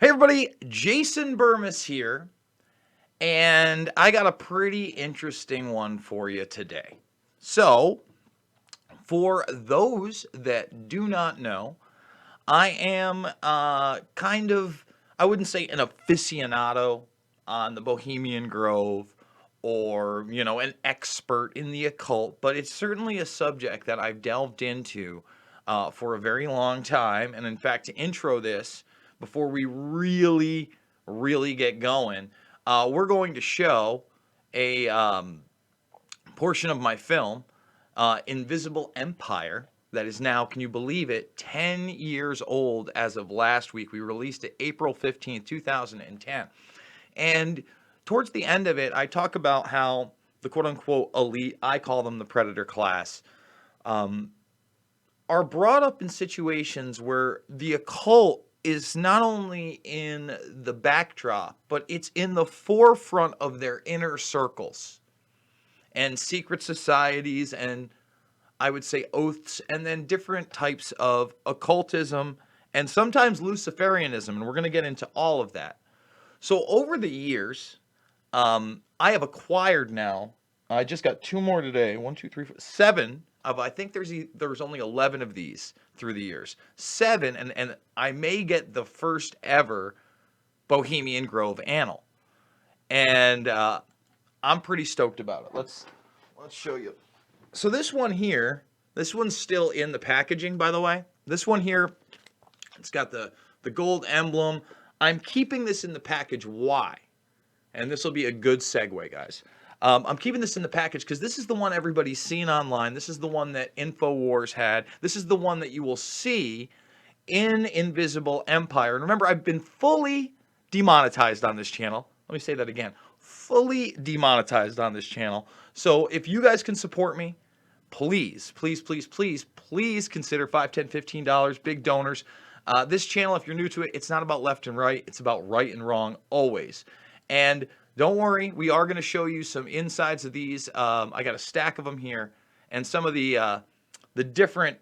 Hey everybody, Jason Burmis here, and I got a pretty interesting one for you today. So, for those that do not know, I am I wouldn't say an aficionado on the Bohemian Grove or, an expert in the occult, but it's certainly a subject that I've delved into for a very long time. And in fact, to intro this, before we really get going, we're going to show a portion of my film, Invisible Empire, that is now, can you believe it, 10 years old as of last week. We released it April 15th, 2010. And towards the end of it, I talk about how the quote unquote elite, I call them the predator class, are brought up in situations where the occult is not only in the backdrop, but it's in the forefront of their inner circles and secret societies, and I would say oaths, and then different types of occultism and sometimes Luciferianism. And we're going to get into all of that. So over the years, I have acquired now, I just got two more today, one, two, three, four, seven of, I think there's only 11 of these through the years. Seven, and I may get the first ever Bohemian Grove Annal. And I'm pretty stoked about it. Let's show you. So this one here, this one's still in the packaging, by the way. This one here, it's got the gold emblem. I'm keeping this in the package. Why? And this will be a good segue, guys. I'm keeping this in the package because this is the one everybody's seen online. This is the one that InfoWars had. This is the one that you will see in Invisible Empire. And remember, I've been fully demonetized on this channel. Let me say that again. Fully demonetized on this channel. So if you guys can support me, please consider $5, $10, $15, big donors. This channel, if you're new to it, it's not about left and right. It's about right and wrong always. And don't worry, we are going to show you some insides of these. I got a stack of them here, and some of the different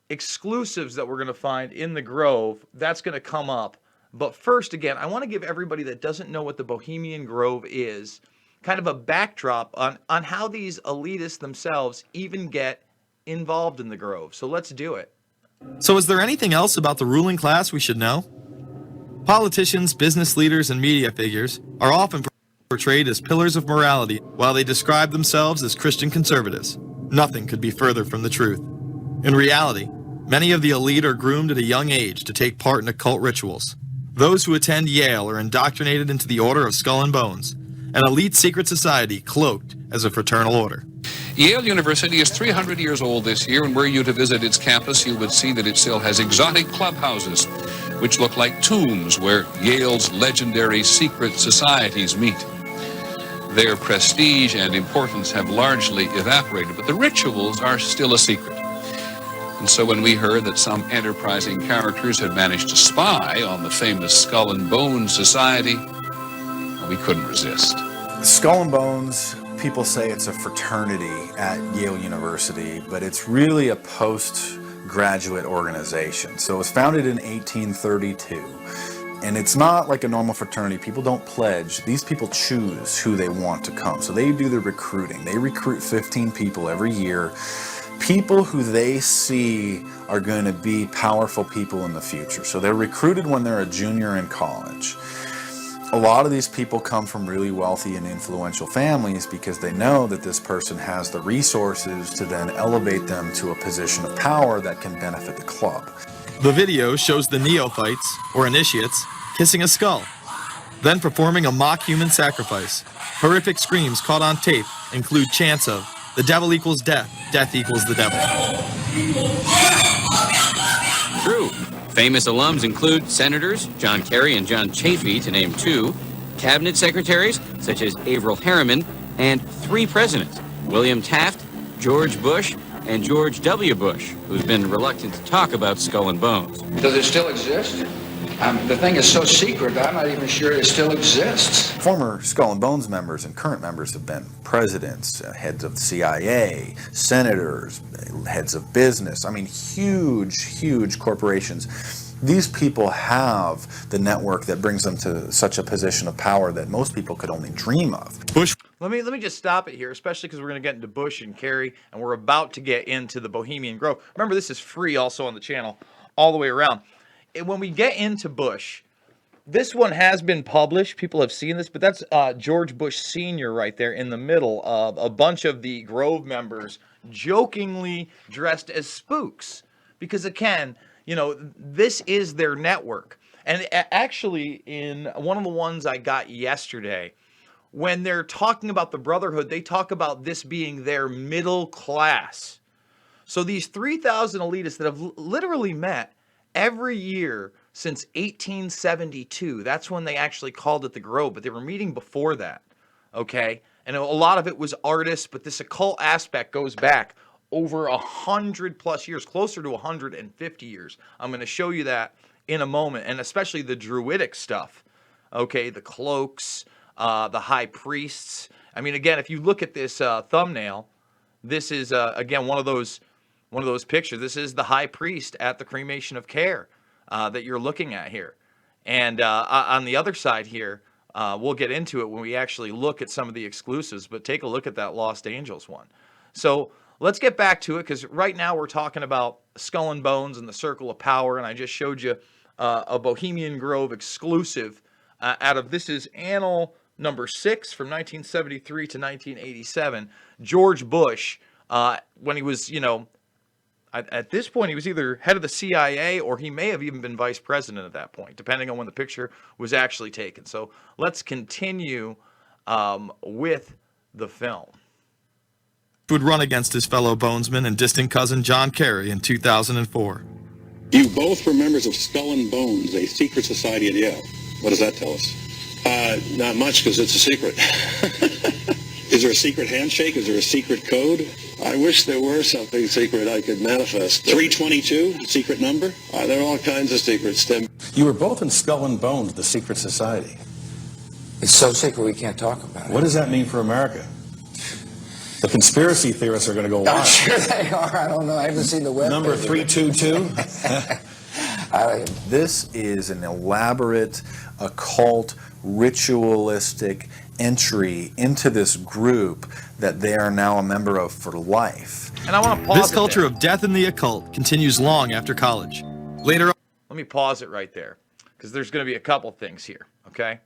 exclusives that we're going to find in the Grove. That's going to come up. But first, again, I want to give everybody that doesn't know what the Bohemian Grove is kind of a backdrop on how these elitists themselves even get involved in the Grove. So let's do it. So is there anything else about the ruling class we should know? Politicians, business leaders, and media figures are often portrayed as pillars of morality while they describe themselves as Christian conservatives. Nothing could be further from the truth. In reality, many of the elite are groomed at a young age to take part in occult rituals. Those who attend Yale are indoctrinated into the Order of Skull and Bones, an elite secret society cloaked as a fraternal order. Yale University is 300 years old this year, and were you to visit its campus, you would see that it still has exotic clubhouses, which look like tombs where Yale's legendary secret societies meet. Their prestige and importance have largely evaporated, but the rituals are still a secret. And so when we heard that some enterprising characters had managed to spy on the famous Skull and Bones Society, we couldn't resist. Skull and Bones, people say it's a fraternity at Yale University, but it's really a postgraduate organization. So it was founded in 1832, and it's not like a normal fraternity. People don't pledge. These people choose who they want to come. So they do the recruiting. They recruit 15 people every year, people who they see are going to be powerful people in the future. So they're recruited when they're a junior in college. A lot of these people come from really wealthy and influential families because they know that this person has the resources to then elevate them to a position of power that can benefit the club. The video shows the neophytes, or initiates, kissing a skull, then performing a mock human sacrifice. Horrific screams caught on tape include chants of, "The devil equals death, death equals the devil." True. Famous alums include Senators John Kerry and John Chafee, to name two, cabinet secretaries such as Averell Harriman, and three presidents, William Taft, George Bush, and George W. Bush, who's been reluctant to talk about Skull and Bones. Does it still exist? The thing is so secret, I'm not even sure it still exists. Former Skull and Bones members and current members have been presidents, heads of the CIA, senators, heads of business. I mean, huge corporations. These people have the network that brings them to such a position of power that most people could only dream of. Bush Let me just stop it here, especially because we're going to get into Bush and Carey, and we're about to get into the Bohemian Grove. Remember, this is free also on the channel all the way around. And when we get into Bush, this one has been published. People have seen this, but that's George Bush Sr. right there in the middle of a bunch of the Grove members jokingly dressed as spooks. Because again, you know, this is their network. And actually, in one of the ones I got yesterday, when they're talking about the Brotherhood, they talk about this being their middle class. So these 3,000 elitists that have literally met every year since 1872, that's when they actually called it the Grove, but they were meeting before that, okay? And a lot of it was artists, but this occult aspect goes back over 100 plus years, closer to 150 years. I'm going to show you that in a moment, and especially the Druidic stuff, okay? The cloaks, the high priests. I mean, again, if you look at this thumbnail, this is, again, one of those pictures. This is the high priest at the Cremation of Care that you're looking at here. And on the other side here, we'll get into it when we actually look at some of the exclusives, but take a look at that Lost Angels one. So let's get back to it, because right now we're talking about Skull and Bones and the Circle of Power, and I just showed you a Bohemian Grove exclusive out of, this is Annal number 6 from 1973 to 1987. George Bush, when he was, you know, at this point, he was either head of the CIA or he may have even been vice president at that point, depending on when the picture was actually taken. So let's continue with the film. would run against his fellow bonesman and distant cousin John Kerry in 2004. You both were members of Skull and Bones, a secret society at Yale. What does that tell us? Not much, because it's a secret. Is there a secret handshake? Is there a secret code? I wish there were something secret I could manifest. 322, secret number? There are all kinds of secrets, Tim. You were both in Skull and Bones, the secret society. It's so secret we can't talk about it. What does that mean for America? The conspiracy theorists are going to go I'm wild. sure they are. I don't know. I haven't seen the web. Number page. 322? This is an elaborate, occult, ritualistic entry into this group that they are now a member of for life. And I want to pause This it culture there. of death and the occult continues long after college. Later on, Let me pause it right there, because there's going to be a couple things here, okay?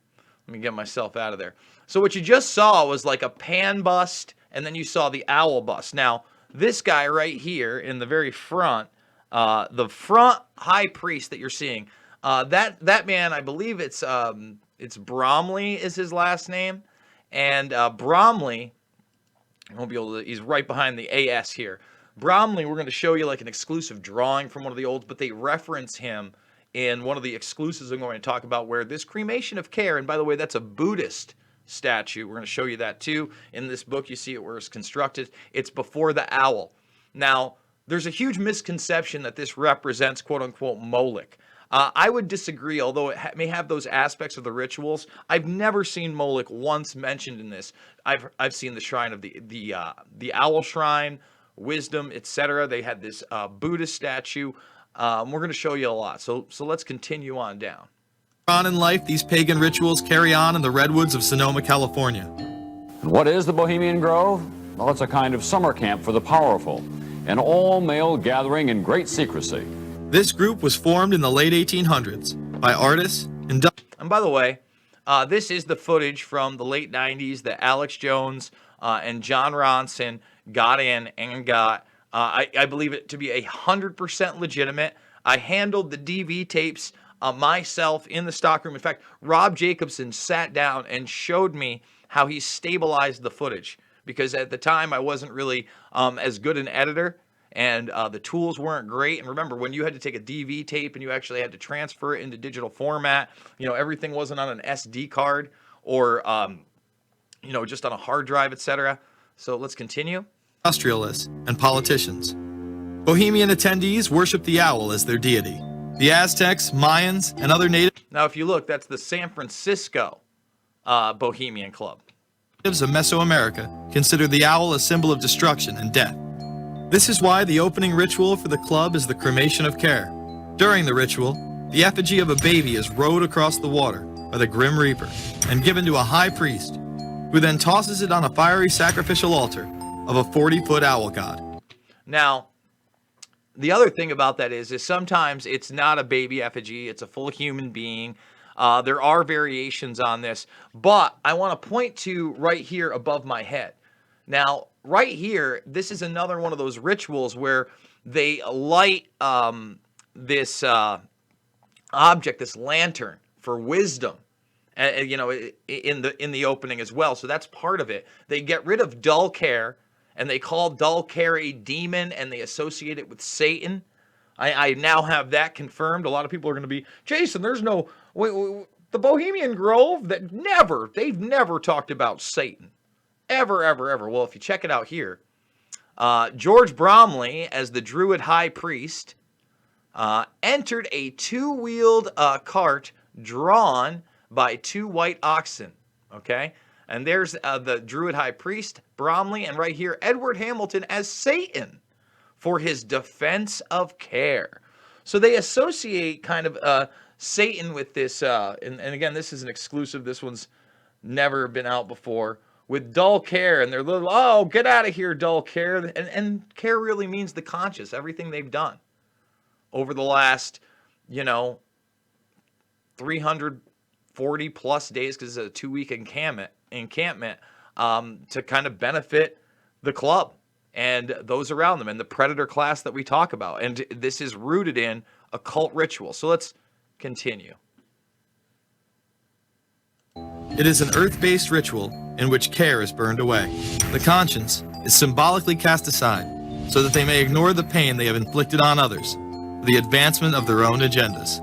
Let me get myself out of there. So what you just saw was like a pan bust, and then you saw the owl bust. Now, this guy right here in the very front, the front high priest that you're seeing, that man, I believe it's Bromley is his last name, and Bromley, I won't be able to, he's right behind the AS here. Bromley, we're going to show you like an exclusive drawing from one of the olds, but they reference him in one of the exclusives I'm going to talk about, where this Cremation of Care, and by the way, that's a Buddhist statue. We're going to show you that too. In this book, you see it where it's constructed. It's before the owl. Now, there's a huge misconception that this represents quote-unquote Moloch. I would disagree, although it may have those aspects of the rituals. I've never seen Moloch once mentioned in this. I've seen the shrine of the owl shrine, wisdom, etc. They had this Buddhist statue. We're going to show you a lot. So let's continue on down. in life, these pagan rituals carry on in the redwoods of Sonoma, California. And what is the Bohemian Grove? Well, it's a kind of summer camp for the powerful, an all-male gathering in great secrecy. This group was formed in the late 1800s by artists and And by the way, this is the footage from the late 90s that Alex Jones and John Ronson got in and got. I believe it to be 100% legitimate. I handled the DV tapes myself in the stockroom. In fact, Rob Jacobson sat down and showed me how he stabilized the footage, because at the time I wasn't really as good an editor, and the tools weren't great. And remember, when you had to take a DV tape and you actually had to transfer it into digital format, everything wasn't on an SD card or just on a hard drive, etc. So let's continue. Industrialists and politicians. Bohemian attendees worship the owl as their deity. The Aztecs, Mayans, and other natives Now, if you look, that's the San Francisco Bohemian Club. of Mesoamerica consider the owl a symbol of destruction and death. This is why the opening ritual for the club is the Cremation of Care. During the ritual, the effigy of a baby is rowed across the water by the Grim Reaper and given to a high priest, who then tosses it on a fiery sacrificial altar of a 40-foot owl god. Now, the other thing about that is sometimes it's not a baby effigy, it's a full human being. There are variations on this, but I want to point to right here above my head. Now, right here, this is another one of those rituals where they light this object, this lantern, for wisdom, you know, in the opening as well. So that's part of it. They get rid of dull care, and they call dull care a demon, and they associate it with Satan. I now have that confirmed. A lot of people are going to be, Jason, there's no, the Bohemian Grove, they've never talked about Satan. Ever, ever, ever. Well, if you check it out here, George Bromley, as the Druid High Priest, entered a two-wheeled cart drawn by two white oxen, okay? And there's the Druid High Priest, Bromley, and right here, Edward Hamilton as Satan for his defense of care. So they associate kind of Satan with this, and again, this is an exclusive. This one's never been out before, with dull care, and they're little, oh, get out of here, dull care. And care really means the conscious, everything they've done over the last, 340 plus days, because it's a 2-week encampment to kind of benefit the club and those around them and the predator class that we talk about. And this is rooted in occult ritual. So let's continue. It is an earth-based ritual in which care is burned away. The conscience is symbolically cast aside so that they may ignore the pain they have inflicted on others for the advancement of their own agendas.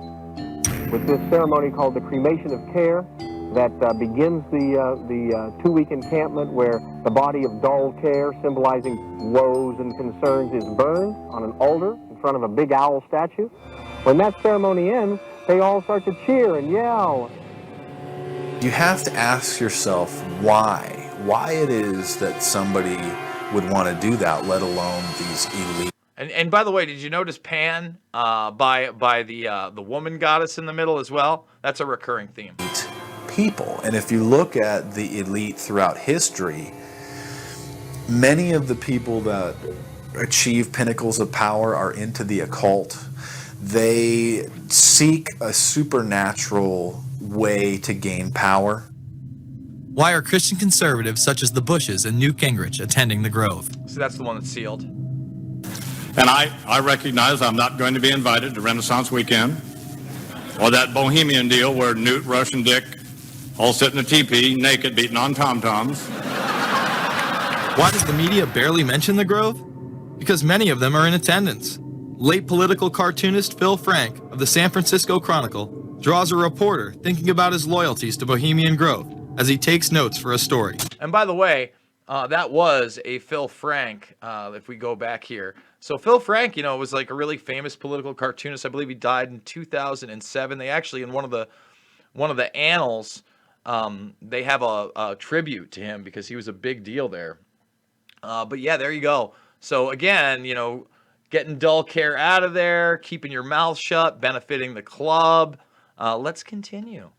With this ceremony called the Cremation of Care, that begins the 2-week encampment where the body of dull care, symbolizing woes and concerns, is burned on an altar in front of a big owl statue. When that ceremony ends, they all start to cheer and yell. You have to ask yourself why it is that somebody would want to do that, let alone these elite. And by the way, did you notice Pan by the woman goddess in the middle as well? That's a recurring theme. People. And if you look at the elite throughout history, many of the people that achieve pinnacles of power are into the occult. They seek a supernatural way to gain power. Why are Christian conservatives such as the Bushes and Newt Gingrich attending the Grove? So that's the one that's sealed. And I recognize I'm not going to be invited to Renaissance Weekend or that Bohemian deal where Newt, Rush, and Dick all sit in a teepee, naked, beating on tom-toms. Why does the media barely mention the Grove? Because many of them are in attendance. Late political cartoonist Phil Frank of the San Francisco Chronicle draws a reporter thinking about his loyalties to Bohemian Grove as he takes notes for a story. And by the way, that was a Phil Frank, if we go back here. So Phil Frank, was like a really famous political cartoonist. I believe he died in 2007. They actually, in one of the annals, they have a tribute to him because he was a big deal there. But yeah, there you go. So again, getting dull care out of there, keeping your mouth shut, benefiting the club. Let's continue.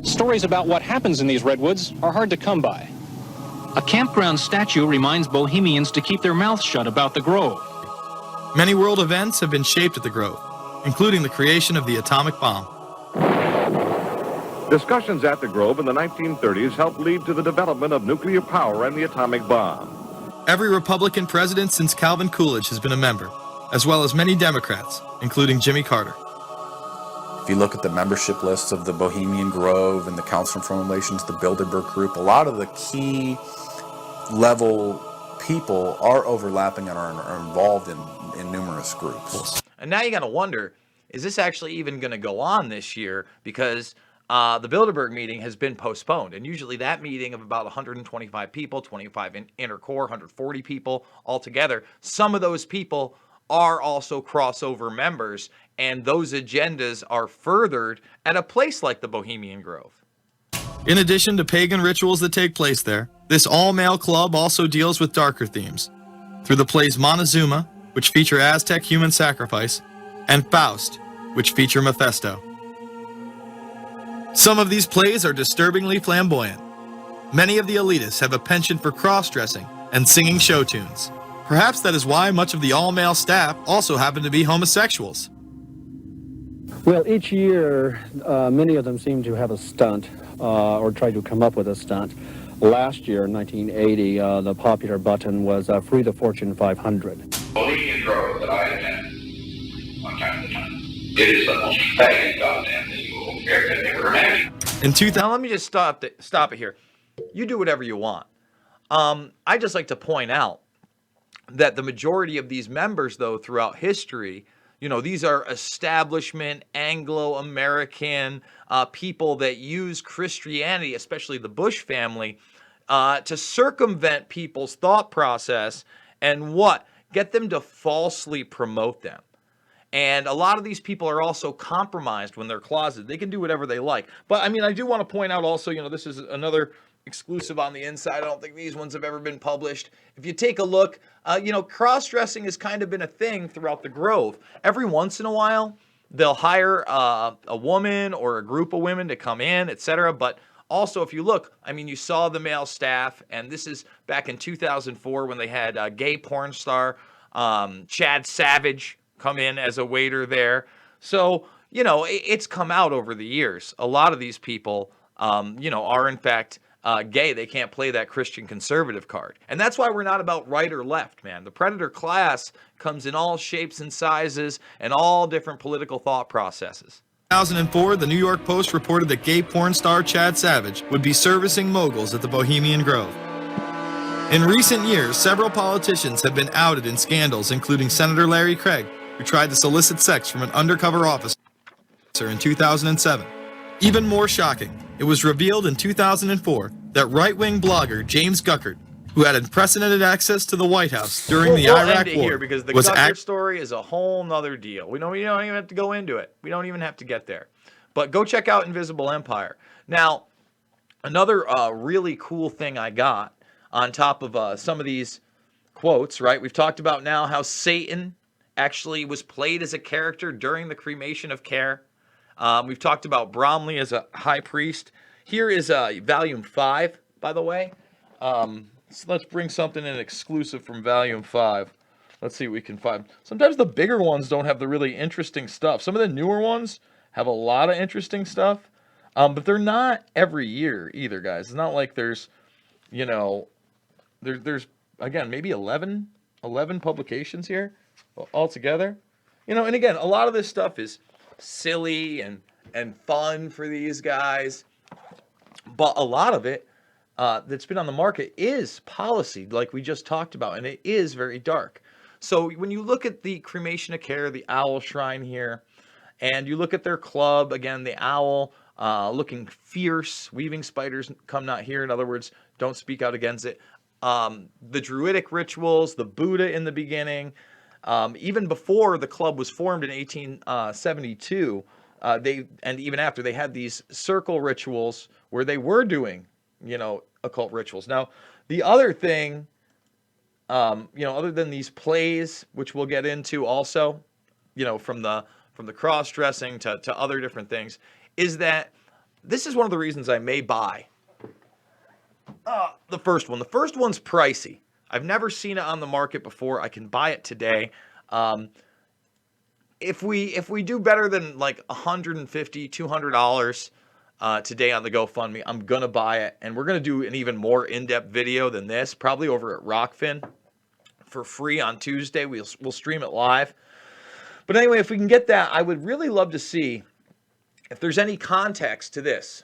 Stories about what happens in these redwoods are hard to come by. A campground statue reminds Bohemians to keep their mouths shut about the Grove. Many world events have been shaped at the Grove, including the creation of the atomic bomb. Discussions at the Grove in the 1930s helped lead to the development of nuclear power and the atomic bomb. Every Republican president since Calvin Coolidge has been a member, as well as many Democrats, including Jimmy Carter. If you look at the membership lists of the Bohemian Grove and the Council on Foreign Relations, the Bilderberg Group, a lot of the key level people are overlapping and are involved in numerous groups. And now you got to wonder, is this actually even going to go on this year? Because the Bilderberg meeting has been postponed. And usually that meeting of about 125 people, 25 in inner core, 140 people altogether, some of those people are also crossover members, and those agendas are furthered at a place like the Bohemian Grove. In addition to pagan rituals that take place there, this all-male club also deals with darker themes through the plays Montezuma, which feature Aztec human sacrifice, and Faust, which feature Mephisto. Some of these plays are disturbingly flamboyant. Many of the elitists have a penchant for cross-dressing and singing show tunes. Perhaps that is why much of the all-male staff also happen to be homosexuals. Well, each year, many of them seem to have a stunt or try to come up with a stunt. Last year, in 1980, the popular button was Free the Fortune 500. Bohemian Grove that I attend one time at a time. It is the most faggy goddamn thing you will ever imagine. Now let me just stop it here. You do whatever you want. I just like to point out that the majority of these members, though, throughout history, these are establishment, Anglo-American people that use Christianity, especially the Bush family, to circumvent people's thought process and get them to falsely promote them. And a lot of these people are also compromised when they're closeted. They can do whatever they like. But, I do want to point out also, this is another exclusive on the inside. I don't think these ones have ever been published. If you take a look, cross-dressing has kind of been a thing throughout the Grove. Every once in a while, they'll hire a woman or a group of women to come in, etc. But also, if you look, you saw the male staff, and this is back in 2004 when they had a gay porn star, Chad Savage, come in as a waiter there. So, it's come out over the years. A lot of these people, are in fact gay. They can't play that Christian conservative card. And that's why we're not about right or left, man. The predator class comes in all shapes and sizes and all different political thought processes. In 2004, the New York Post reported that gay porn star Chad Savage would be servicing moguls at the Bohemian Grove. In recent years, several politicians have been outed in scandals, including Senator Larry Craig, who tried to solicit sex from an undercover officer in 2007. Even more shocking, it was revealed in 2004 that right-wing blogger James Guckert, who had unprecedented access to the White House during the Iraq War, here because the Guckert story is a whole nother deal. We don't even have to go into it. We don't even have to get there. But go check out Invisible Empire. Now, another really cool thing I got on top of some of these quotes, right? We've talked about now how Satan actually was played as a character during the Cremation of Care. We've talked about Bromley as a high priest. Here is Volume 5, by the way. So let's bring something in exclusive from Volume 5. Let's see what we can find. Sometimes the bigger ones don't have the really interesting stuff. Some of the newer ones have a lot of interesting stuff, but they're not every year either, guys. It's not like there's, there's again, maybe 11 publications here altogether. And again, a lot of this stuff is silly and fun for these guys, but a lot of it that's been on the market is policy, like we just talked about, and it is very dark. So when you look at the Cremation of Care, the Owl Shrine here, and you look at their club, again, the owl looking fierce, weaving spiders come not here. In other words, don't speak out against it. The Druidic rituals, the Buddha in the beginning, even before the club was formed in 1872, and even after, they had these circle rituals where they were doing, occult rituals. Now, the other thing, other than these plays, which we'll get into also, from the cross-dressing to other different things, is that this is one of the reasons I may buy the first one. The first one's pricey. I've never seen it on the market before. I can buy it today. If we do better than like $150, $200 today on the GoFundMe, I'm gonna buy it, and we're gonna do an even more in-depth video than this, probably over at Rockfin for free on Tuesday. We'll stream it live. But anyway, if we can get that, I would really love to see if there's any context to this,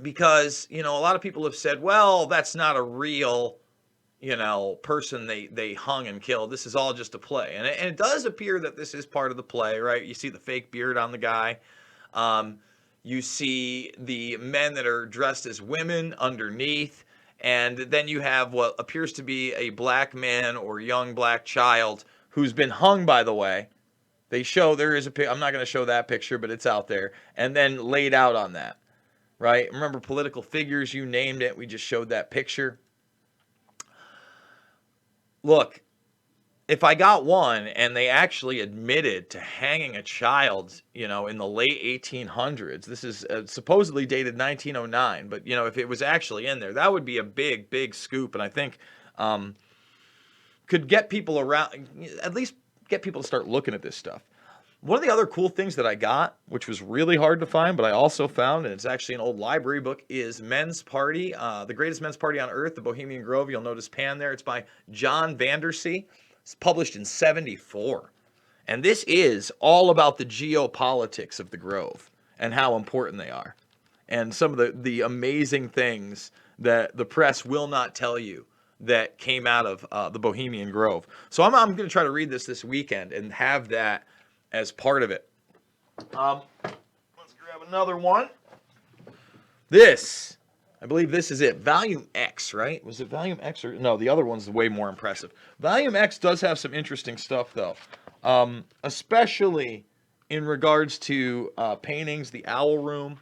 because a lot of people have said, well, that's not a real person they hung and killed. This is all just a play. And it does appear that this is part of the play, right? You see the fake beard on the guy. You see the men that are dressed as women underneath. And then you have what appears to be a black man or young black child who's been hung, by the way. They show, there is a I'm not going to show that picture, but it's out there. And then laid out on that, right? Remember, political figures, you named it. We just showed that picture. Look, if I got one and they actually admitted to hanging a child, in the late 1800s, this is supposedly dated 1909, but, if it was actually in there, that would be a big, big scoop. And I think could get people around, at least get people to start looking at this stuff. One of the other cool things that I got, which was really hard to find, but I also found, and it's actually an old library book, is Men's Party, The Greatest Men's Party on Earth, the Bohemian Grove. You'll notice Pan there. It's by John Vandersea. It's published in 1974. And this is all about the geopolitics of the Grove and how important they are. And some of the amazing things that the press will not tell you that came out of the Bohemian Grove. So I'm going to try to read this weekend and have that as part of it. Let's grab another one. This, I believe this is it. Volume X, right? Was it Volume X or no? The other one's way more impressive. Volume X does have some interesting stuff though, especially in regards to paintings, the owl room,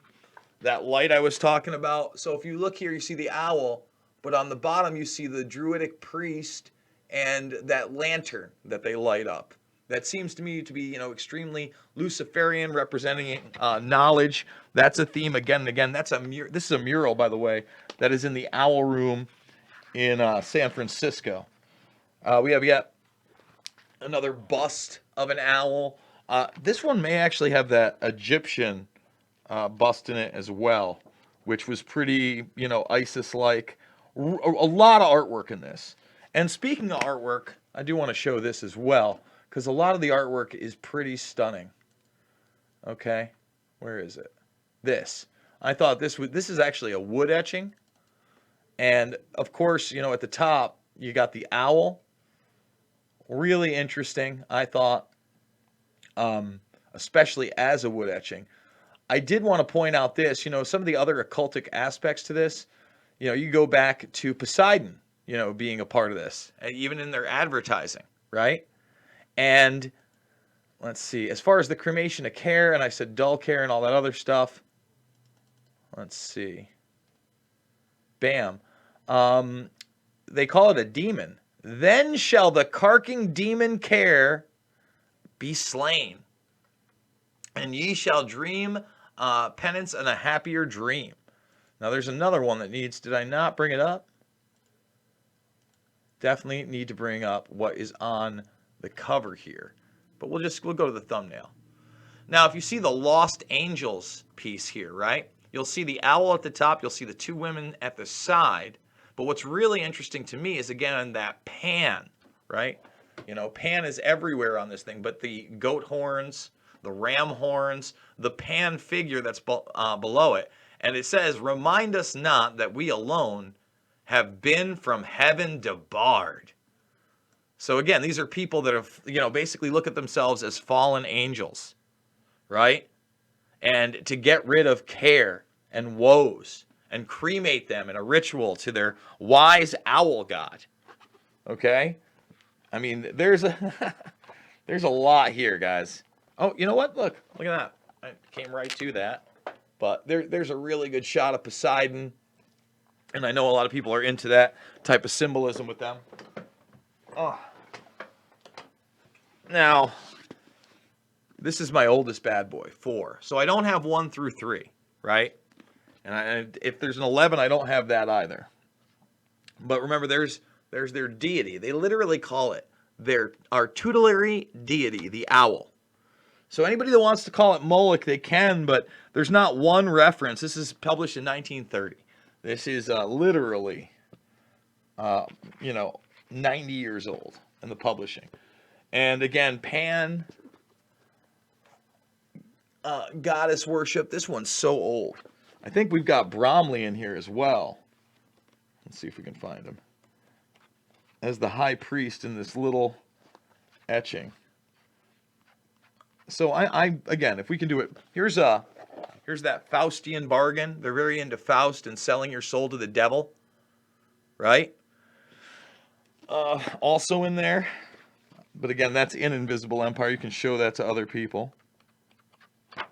that light I was talking about. So if you look here, you see the owl, but on the bottom you see the druidic priest and that lantern that they light up. That seems to me to be, extremely Luciferian, representing knowledge. That's a theme again and again. This is a mural, by the way, that is in the Owl Room in San Francisco. We have yet another bust of an owl. This one may actually have that Egyptian bust in it as well, which was pretty, ISIS-like. A lot of artwork in this. And speaking of artwork, I do want to show this as well, because a lot of the artwork is pretty stunning. Okay, where is it? This. I thought this is actually a wood etching. And of course, at the top, you got the owl. Really interesting, I thought, especially as a wood etching. I did want to point out this, some of the other occultic aspects to this. You go back to Poseidon, being a part of this, even in their advertising, right? And let's see, as far as the Cremation of Care, and I said dull care and all that other stuff, let's see. Bam. They call it a demon. Then shall the carking demon Care be slain, and ye shall dream penance and a happier dream. Now there's another one that needs, did I not bring it up? Definitely need to bring up what is on the cover here, but we'll go to the thumbnail. Now, if you see the Lost Angels piece here, right? You'll see the owl at the top, you'll see the two women at the side, but what's really interesting to me is, again, that Pan, right? Pan is everywhere on this thing, but the goat horns, the ram horns, the Pan figure that's below it, and it says, "Remind us not that we alone have been from heaven debarred." So again, these are people that have, basically look at themselves as fallen angels, right? And to get rid of care and woes and cremate them in a ritual to their wise owl god. Okay? I mean, there's a lot here, guys. Oh, you know what? Look at that. I came right to that. But there's a really good shot of Poseidon. And I know a lot of people are into that type of symbolism with them. Oh. Now, this is my oldest bad boy, 4. So I don't have 1 through 3, right? And if there's an 11, I don't have that either. But remember, there's their deity. They literally call it our tutelary deity, the owl. So anybody that wants to call it Moloch, they can, but there's not one reference. This is published in 1930. This is literally, 90 years old in the publishing. And again, Pan, goddess worship. This one's so old. I think we've got Bromley in here as well. Let's see if we can find him. As the high priest in this little etching. So I again, if we can do it, here's that Faustian bargain. They're very into Faust and selling your soul to the devil, right? Also in there, but again, that's in Invisible Empire. You can show that to other people.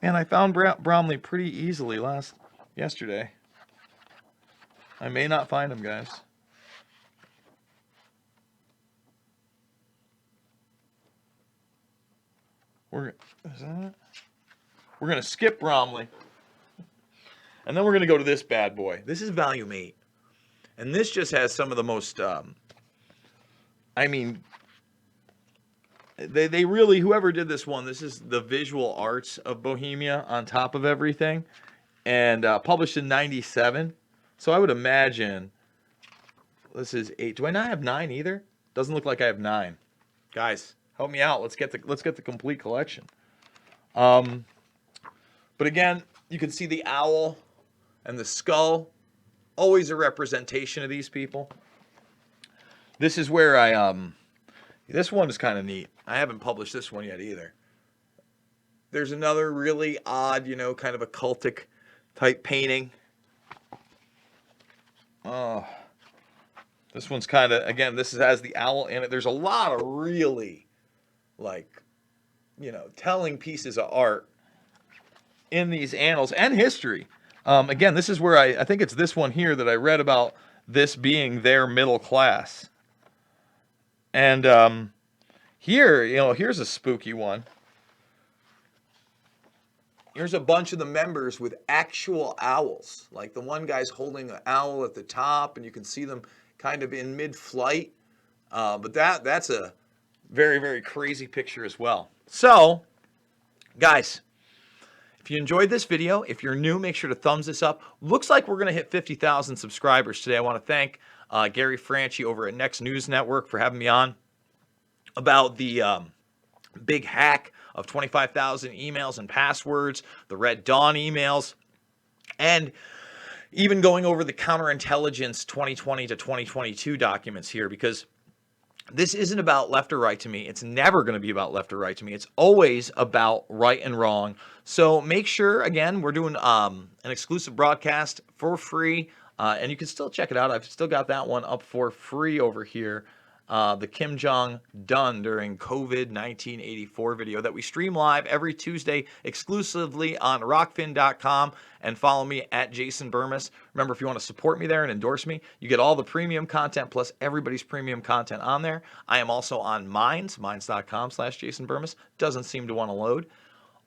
And I found Bromley pretty easily yesterday. I may not find him, guys. We're going to skip Bromley. And then we're going to go to this bad boy. This is volume 8. And this just has some of the most, I mean, they really, whoever did this one, this is the visual arts of Bohemia on top of everything. And published in 97. So I would imagine this is 8. Do I not have 9 either? Doesn't look like I have 9. Guys, help me out. Let's get the complete collection. But again, you can see the owl and the skull. Always a representation of these people. This is where this one is kind of neat. I haven't published this one yet either. There's another really odd, kind of occultic type painting. Oh, this one's kind of, again, this has the owl in it. There's a lot of really, telling pieces of art in these annals and history. Again, this is where I think it's this one here that I read about this being their middle class. And here, here's a spooky one. Here's a bunch of the members with actual owls. Like the one guy's holding an owl at the top, and you can see them kind of in mid-flight. But that's a very, very crazy picture as well. So, guys, if you enjoyed this video, if you're new, make sure to thumbs this up. Looks like we're going to hit 50,000 subscribers today. I want to thank Gary Franchi over at Next News Network for having me on about the big hack of 25,000 emails and passwords, the Red Dawn emails, and even going over the counterintelligence 2020 to 2022 documents here, because this isn't about left or right to me. It's never going to be about left or right to me. It's always about right and wrong. So make sure, again, we're doing an exclusive broadcast for free, and you can still check it out. I've still got that one up for free over here. The Kim Jong done during COVID 1984 video that we stream live every Tuesday exclusively on rockfin.com, and follow me at Jason Burmis. Remember, if you want to support me there and endorse me, you get all the premium content plus everybody's premium content on there. I am also on minds.com/Jason Burmis. Doesn't seem to want to load.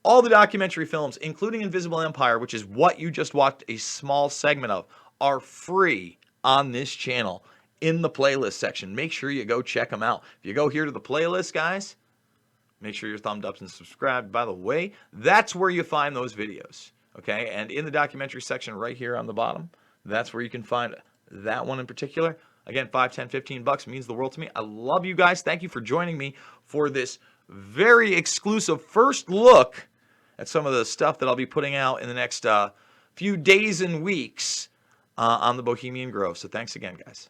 All the documentary films, including Invisible Empire, which is what you just watched a small segment of, are free on this channel in the playlist section. Make sure you go check them out. If you go here to the playlist, guys, make sure you're thumbed up and subscribed. By the way, that's where you find those videos, okay? And in the documentary section right here on the bottom, that's where you can find that one in particular. Again, $5, $10, $15 means the world to me. I love you guys. Thank you for joining me for this very exclusive first look at some of the stuff that I'll be putting out in the next few days and weeks on the Bohemian Grove. So thanks again, guys.